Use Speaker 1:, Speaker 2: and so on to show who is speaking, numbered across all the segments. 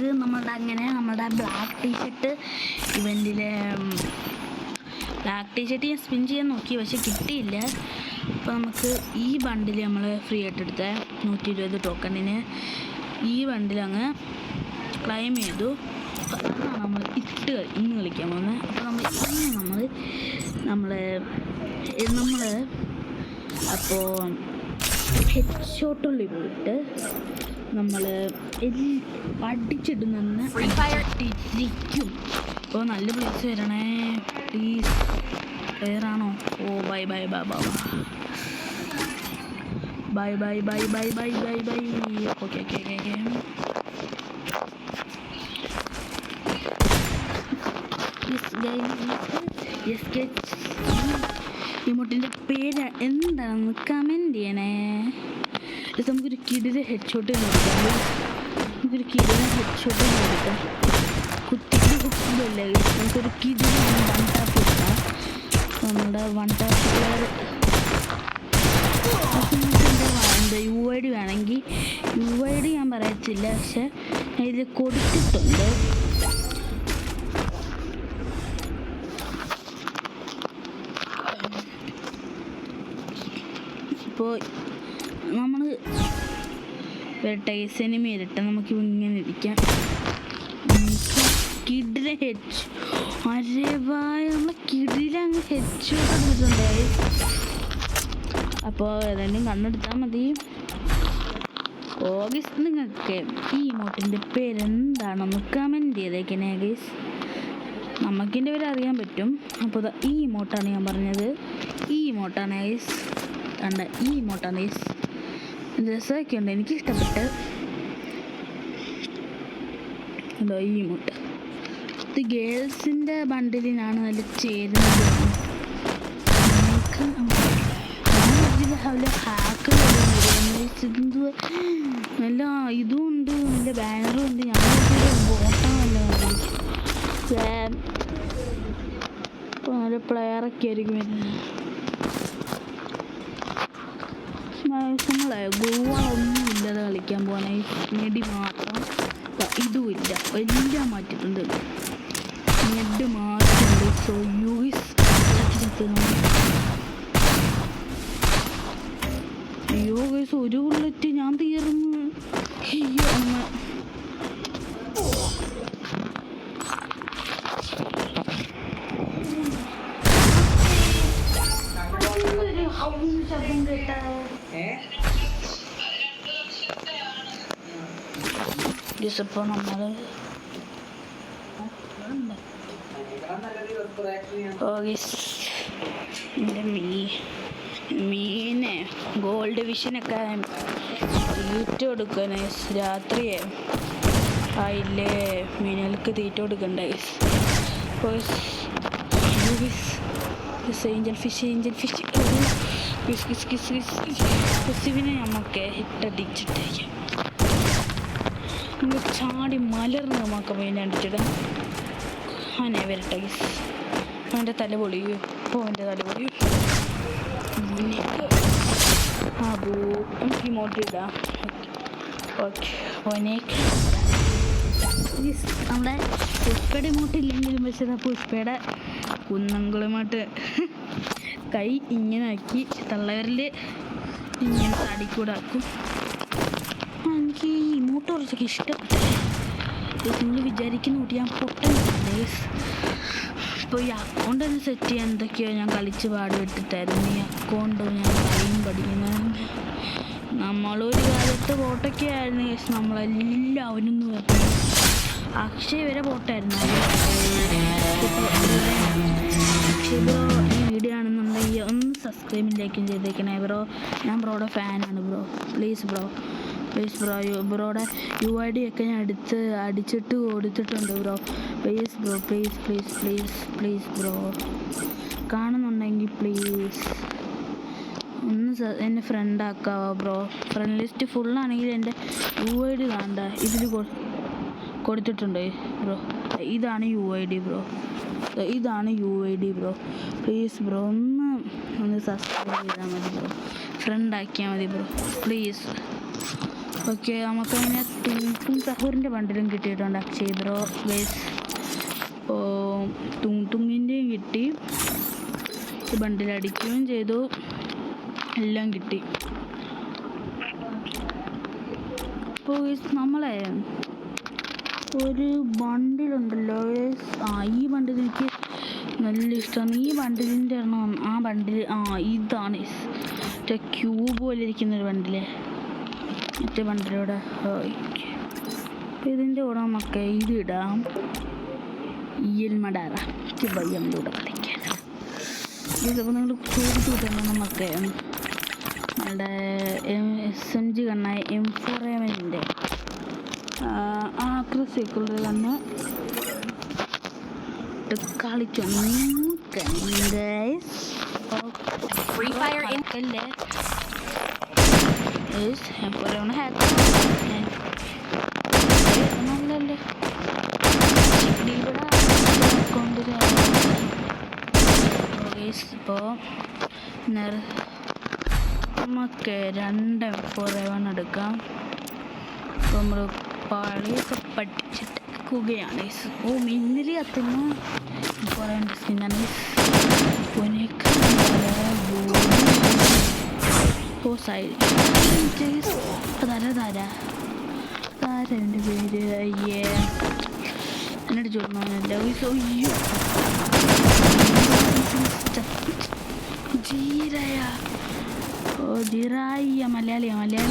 Speaker 1: നമുക്ക് നമ്മുടെ black T shirt ഇവൻറ്റിലെ black T shirt ഞാൻ സ്പിൻ ചെയ്യാൻ നോക്കി, പക്ഷെ കിട്ടിയില്ല. അപ്പോൾ നമുക്ക് ഈ ബണ്ടിൽ നമ്മൾ ഫ്രീ ആയിട്ട് എടുത്ത 120 ടോക്കണിന് ഈ ബണ്ടിൽ അങ്ങ് ക്ലൈം ചെയ്തു. അതാണ് നമ്മൾ ഇന്ന് കളിക്കാൻ പോകുന്നത്. അപ്പോൾ നമ്മൾ അപ്പോൾ ഹെഡ് ഷോട്ടുള്ളിൽ പോയിട്ട് നമ്മൾ അടിച്ചിടുന്ന ഇരിക്കും. അപ്പോൾ നല്ല പ്ലേസ് വരണേ പ്ലീസ്. വേറാണോ? Oh bye bye bye bye bye bye bye bye bye bye bye. Okay okay okay okay. ഇമോട്ടിൻ്റെ പേര് എന്താണെന്ന് കമൻറ്റ് ചെയ്യണേ. നമുക്കൊരു കിടിലെ ഹെഡ് ഷോട്ട് കൊടുക്കാം. കുട്ടിക്ക് കുട്ടിയല്ലേ, നമുക്കൊരു കിടിലെ വൺ ടാപ്പ് കൊടുക്കാം. നമ്മുടെ വൺ ടാപ്പ് പ്ലെയർ എന്താ UID വേണമെങ്കിൽ UID ഞാൻ പറയത്തില്ല, പക്ഷെ ഇതിൽ കൊടുത്തിട്ടുണ്ട്. ഇപ്പോൾ നമ്മൾ വരട്ടെ സിനിമ ഇരട്ടെ, നമുക്ക് ഇങ്ങനെ ഇരിക്കാം. കിടിലെ നമ്മളെ കിടിലങ്ങ് ഹെഡ് എടുത്തിട്ടുണ്ടായി. അപ്പോൾ ഏതായാലും കണ്ണെടുത്താൽ മതി. ഓഗസ്റ്റ് നിങ്ങൾക്ക് ഈ ഇമോട്ടിൻ്റെ പേരെന്താണെന്ന് കമൻറ്റ് ചെയ്തേക്കണേ ഗൈസ്, നമുക്കിൻ്റെ പേര് അറിയാൻ പറ്റും. അപ്പോൾ ഈ ഇമോട്ടാണ് ഞാൻ പറഞ്ഞത്. ഈ ഇമോട്ടാണ് ഗൈസ്, കണ്ട ഈ ഇമോട്ടാണ് ഗൈസ്. രസമൊക്കെ ഉണ്ട്, എനിക്കിഷ്ടപ്പെട്ട്. ഉണ്ടോ ഈ ഇമോട്ട്? ഇത് ഗേൾസിൻ്റെ ബണ്ടിലിനാണ് നല്ല ചേരുന്നത്. നല്ല ഇതും ഉണ്ട്, നല്ല ബാനറും ഉണ്ട്. ഞാൻ ബോട്ടാണല്ല നല്ല പ്ലെയറൊക്കെ ആയിരിക്കും വരുന്നത്. നമ്മളെ ഗോവൊന്നും ഇല്ലാതെ കളിക്കാൻ പോകാനായി നെടി മാത്രം. ഇതും ഇല്ല, എല്ലാം മാറ്റിയിട്ടുണ്ട്. നെഡ് മാറ്റിയിട്ടുണ്ട്. സോ യൂസ് അയ്യോ ഗൈസ്, ഒരു ബുള്ളറ്റ് ഞാൻ തീർന്നു. അയ്യോ അമ്മ. ഇപ്പോൾ നമ്മൾ മീനെ ഗോൾഡ് വിഷനൊക്കെ തീറ്റ കൊടുക്കാൻ രാത്രിയെ ആയില്ലേ, മീനുകൾക്ക് തീറ്റ കൊടുക്കണ്ടേ. ഏഞ്ചൽ ഫിഷ് ഫിഷിനെ നമുക്ക് ഹിറ്റടിച്ചിട്ടേക്കാം. നമുക്ക് ചാടി മലർന്ന് നമുക്ക് മീൻ അടിച്ചിടാം. ആനെ വരട്ടെ ഗൈസ്. അവൻ്റെ തല പൊളിയൂ. എൻ്റെ തല പൊളിയൂ. നമുക്ക് ഇമോട്ട് ഇടാം. ഓക്കെ നമ്മുടെ പുഷ്പയുടെ ഇമോട്ട് ഇല്ലെങ്കിലും പക്ഷേ പുഷ്പയുടെ കുന്നംകുളമായിട്ട് കൈ ഇങ്ങനെ ആക്കി തള്ളവരിൽ ഇങ്ങനെ തടിക്കൂടെ ആക്കും. എനിക്ക് ഈ ഇമോട്ട് കുറച്ചൊക്കെ ഇഷ്ടപ്പെട്ടു. നിങ്ങൾ വിചാരിക്കുന്ന കൂട്ടി ഞാൻ പൊട്ടുന്നുണ്ട്. ഇപ്പോൾ ഈ അക്കൗണ്ട് ഒന്ന് സെറ്റ് ചെയ്യാൻ എന്തൊക്കെയോ ഞാൻ കളിച്ച് പാടുപെട്ടിട്ടായിരുന്നു. ഈ അക്കൗണ്ട് ഞാൻ കളിയും പഠിക്കുന്നത്. നമ്മളൊരു കാലത്ത് ബോട്ടൊക്കെ ആയിരുന്നു കേസ്. നമ്മളെല്ലാവരും പറഞ്ഞു അക്ഷയ് വരെ ബോട്ടായിരുന്നു. അക്ഷയ് ബ്രോ ഈ വീഡിയോ ആണെന്നുണ്ടെങ്കിൽ ഒന്ന് സബ്സ്ക്രൈബിലേക്കും ചെയ്തേക്കണേ ബ്രോ. ഞാൻ ബ്രോയുടെ ഫാനാണ് ബ്രോ. പ്ലീസ് ബ്രോ ബ്രോയുടെ UID ഒക്കെ ഞാൻ അടിച്ചിട്ട് കൊടുത്തിട്ടുണ്ട് ബ്രോ. പ്ലീസ് ബ്രോ കാണുന്നുണ്ടെങ്കിൽ പ്ലീസ് ഒന്ന് എന്നെ ഫ്രണ്ട് ആക്കാവോ ബ്രോ. ഫ്രണ്ട് ലിസ്റ്റ് ഫുള്ളാണെങ്കിൽ എൻ്റെ UID കാണണ്ട, ഇതിൽ കൊടുത്തിട്ടുണ്ട് ബ്രോ. ഇതാണ് UID ബ്രോ. പ്ലീസ് ബ്രോ ഒന്ന് സബ്സ്ക്രൈബ് ചെയ്താൽ മതി ബ്രോ. ഫ്രണ്ട് ആക്കിയാൽ മതി ബ്രോ പ്ലീസ്. ഓക്കെ, നമുക്കങ്ങനെ തും സഹൂറിൻ്റെ ബണ്ടിലും കിട്ടിയിട്ടുണ്ട് അക്ഷയ് ബ്രോ ഗൈസ്. തുങ്ങിൻ്റെയും കിട്ടി, ബണ്ടിലടിക്കുകയും ചെയ്തു, എല്ലാം കിട്ടി. അപ്പോൾ നമ്മളെ ഒരു ബണ്ടിലുണ്ടല്ലോ ഗൈസ്, ഈ ബണ്ടിൽ എനിക്ക് നല്ല ഇഷ്ടമാണ്. ഈ ബണ്ടിലിൻ്റെ എണ്ണം, ആ ബണ്ടിൽ ഇതാണ് മറ്റേ ക്യൂബ് പോലെ ഇരിക്കുന്നൊരു ബണ്ടില്, മറ്റേ ബണ്ടിലൂടെ. ഇതിൻ്റെ കൂടെ നമുക്ക് ഇത് ഇടാം, മടാറ വയ്യമ്മലൂടെ കളിക്കാൻ. ഇതിപ്പോൾ നിങ്ങൾ ചോദിച്ചു കിട്ടുമ്പോൾ നമുക്ക് നമ്മുടെ SMG കണ്ണായ M4A1-ൻ്റെ ആക്രസിക്കുള്ള കണ്ണ് കളിച്ചു നല്ലല്ലേ. ഇപ്പോൾ നമുക്ക് 2 M4A1 എടുക്കാം. അപ്പോൾ നമ്മൾ പളിയൊക്കെ പഠിച്ചിട്ടെടുക്കുകയാണ്. മിന്നിൽ കത്തുന്ന M4A1 സ്കിന്നാണ്. താരൻ്റെ പേര് അയ്യേ എന്നോട് ചോദിക്കണമല്ലോ. ജിറായ മലയാളി ഉണ്ട്.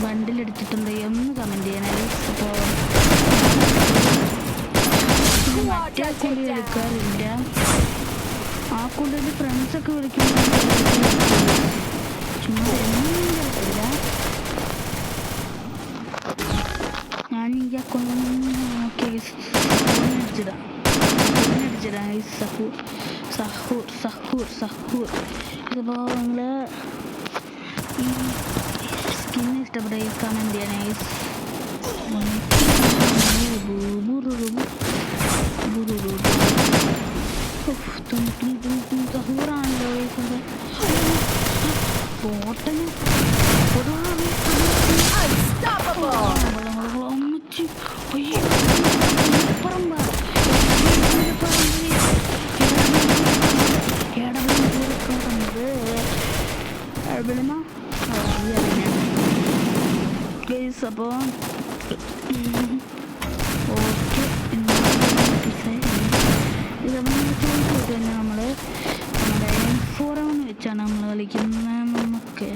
Speaker 1: ബണ്ടിലടിച്ചിട്ടുണ്ട് എന്ന് കമൻറ്റ് ചെയ്യണേ. അപ്പോൾ മറ്റേ അക്കൗണ്ട് എടുക്കാറില്ല, ആ അക്കൗണ്ടിൽ ഫ്രണ്ട്സൊക്കെ വിളിക്കുമ്പോൾ ചുമ്മാ ഇല്ല. ഞാൻ ഈ അക്കൗണ്ടിൽ അടിച്ചിടാം. സഹൂർ ഇതിപ്പോൾ നിങ്ങൾ ഈ സ്കിന്ന് ഇഷ്ടപ്പെട്ട കമൻറ്റ് ചെയ്യണേ. സഹൂറാണല്ലോ പോട്ടന് അപ്പോൾ ഓക്കെ ഇത് തന്നെ നമ്മൾ നമ്മുടെ M4A1 വെച്ചാണ് നമ്മൾ കളിക്കുന്നത്. നമുക്ക്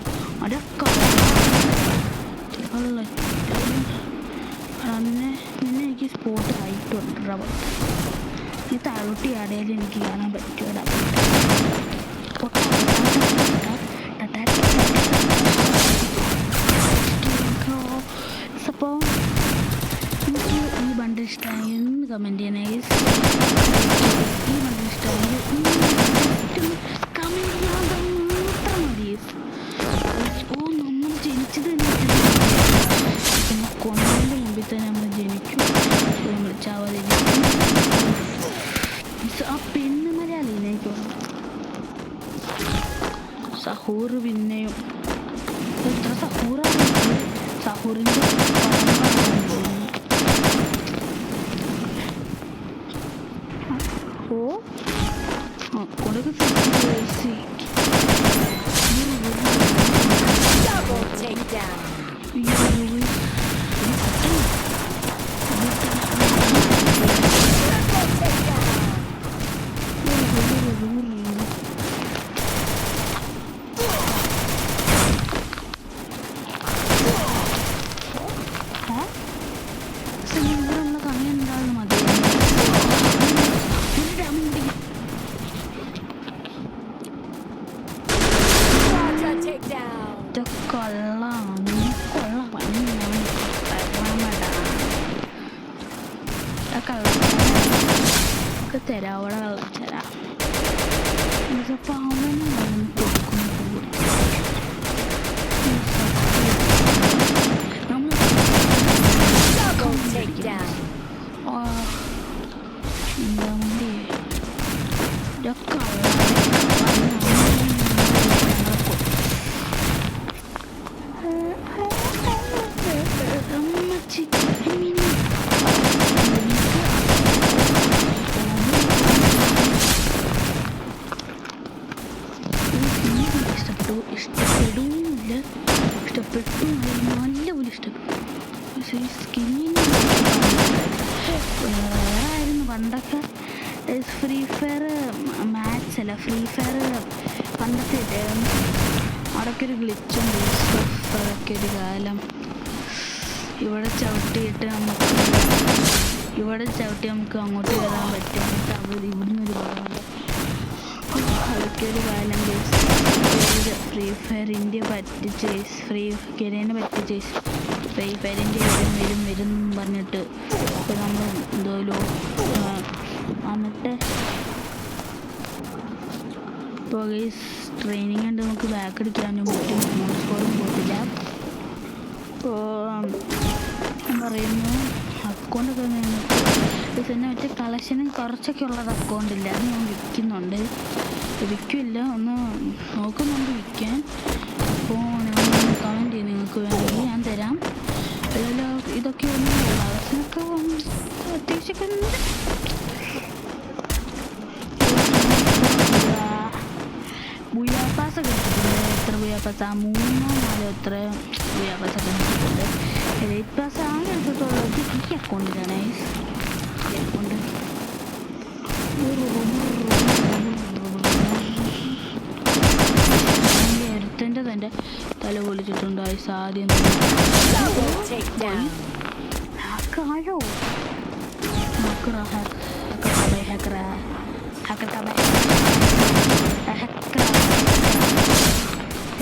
Speaker 1: നിന്നെ എനിക്ക് സ്പോട്ട് ആയിട്ടുണ്ട്. ഈ താഴോട്ടി ആടേലും എനിക്ക് കാണാൻ പറ്റും. അപ്പോൾ എനിക്ക് ഈ ബണ്ടിൽ ഇഷ്ടമായി എന്ന് കമൻറ്റ് ചെയ്യണേ. ഈ ബണ്ടിൽ ഇഷ്ടമായി കമൻറ്റ് ചെയ്യാൻ മാത്രം മതി. നമ്മൾ ജനിച്ചത് തന്നെ കൊന്നതിൻ്റെ മുമ്പിൽ തന്നെ നമ്മൾ ജനിക്കും, നമ്മൾ ചാവാതിരിക്കും. ആ പെണ്ണ് മലയാളിനെ എനിക്ക് സഹൂർ പിന്നെയും എത്ര സഹൂറാണ്. സഹൂറിൻ്റെ കൊടുക്ക തരാം, അവിടെ കളിച്ചരാം. അപ്പോൾ അവനെ ഇഷ്ടപ്പെട്ടു, നല്ലപോലെ ഇഷ്ടപ്പെട്ടു. വേറായിരുന്നു പണ്ടൊക്കെ ഫ്രീ ഫയർ മാച്ച് അല്ല, ഫ്രീ ഫയർ പണ്ടത്തെ അവിടെയൊക്കെ ഒരു ഗ്ലിച്ചുണ്ട്. അതൊക്കെ ഒരു കാലം. ഇവിടെ ചവിട്ടിയിട്ട് നമുക്ക് അങ്ങോട്ട് വരാൻ പറ്റും. ഇവിടുന്ന് ഒരു ഭാഗമുണ്ട്. അതൊക്കെ ഒരു കാലം. ഫ്രീ ഫയറിൻ്റെ പറ്റിച്ച് ഫ്രീ ഫയറിനെ പറ്റിച്ച് ഫ്രീ ഫയറിൻ്റെ വരും പറഞ്ഞിട്ട് ഇപ്പോൾ നമ്മൾ എന്തോലും എന്നിട്ട് ഇപ്പോൾ ട്രെയിനിങ് ഉണ്ട്, നമുക്ക് ബാക്ക് അടിക്കാനും പറ്റും, സ്കോറും പോയിട്ടില്ല. ഇപ്പോൾ പറയുന്നു അക്കൗണ്ടൊക്കെ പിന്നെ മറ്റേ കളക്ഷനും കുറച്ചൊക്കെ ഉള്ളത് അക്കൗണ്ടില്ല, അത് ഞാൻ വിൽക്കില്ല, ഒന്ന് നോക്കുന്നുണ്ട് വിൽക്കാൻ. അപ്പോൾ ഞാൻ കമൻറ്റ് ചെയ്യും, നിങ്ങൾക്ക് വേണമെങ്കിൽ ഞാൻ തരാം. അല്ലല്ലോ ഇതൊക്കെ ഒന്ന് കളക്ഷനൊക്കെ അത്യാവശ്യമൊക്കെ ഉണ്ട്. ബുയാപ്പാസൊക്കെ എടുത്തിട്ടുണ്ട്. എത്ര ബുയാപ്പാസ്? 3 4 എത്ര ബുയാപ്പാസൊക്കെ എടുത്തിട്ടുണ്ട്. എലൈറ്റ് പാസ് ആകെ എടുത്തിട്ടുള്ളത് ഈ അക്കൗണ്ടിലാണ്. ഈ അക്കൗണ്ട് ഒരുത്തൻ്റെ തന്നെ തല പൊളിച്ചിട്ടുണ്ട്. ആദ്യം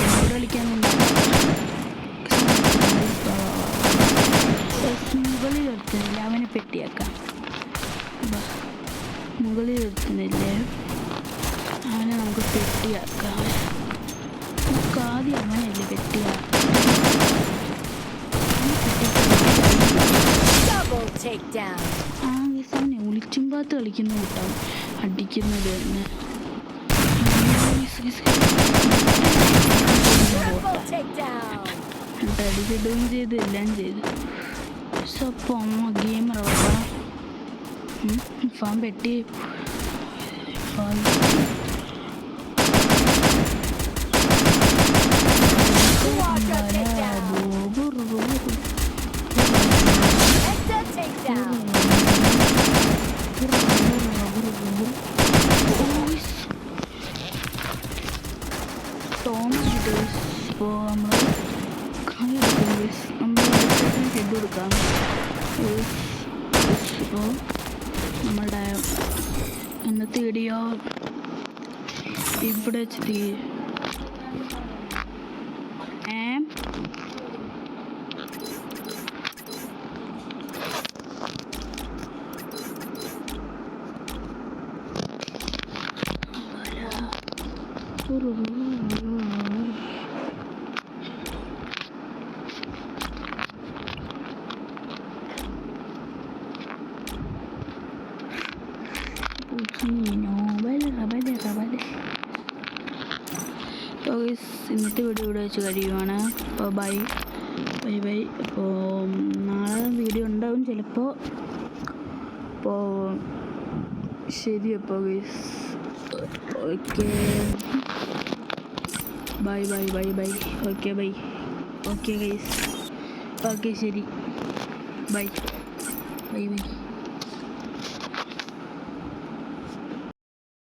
Speaker 1: എന്നോട് കളിക്കാനുണ്ട്. മുകളിൽ നിർത്തുന്നില്ല, അവനെ പെട്ടിയാക്കാം. മുകളിൽ നിർത്തുന്നില്ലേ, അവനെ നമുക്ക് പെട്ടിയാക്കാം. നമുക്ക് ആദ്യം അവനല്ലേ പെട്ടിയാക്കാം. അവനെ ഒളിച്ചുമ്പാത്ത് കളിക്കുന്ന കൂട്ടാവും അടിക്കുന്നത് തന്നെ. അടിച്ചിടുകയും ചെയ്ത് എല്ലാം ചെയ്തു. അപ്പോൾ ഗെയിമർ ഫാം പെട്ടി ഇപ്പോൾ നമ്മൾ ഹെഡ് കൊടുക്കാം. ഇപ്പോൾ നമ്മളുടെ ഇന്നത്തെ വീഡിയോ ഇവിടെ വെച്ചിട്ട് ഇന്നത്തെ വീഡിയോ ഇവിടെ വെച്ച് കഴിയുവാണ്. അപ്പോൾ ബൈ. അപ്പോൾ നാളെ വീഡിയോ ഉണ്ടാവും ചിലപ്പോൾ. അപ്പോൾ ശരി. അപ്പോൾ okay bye. Okay guys, okay ശരി, ബൈ.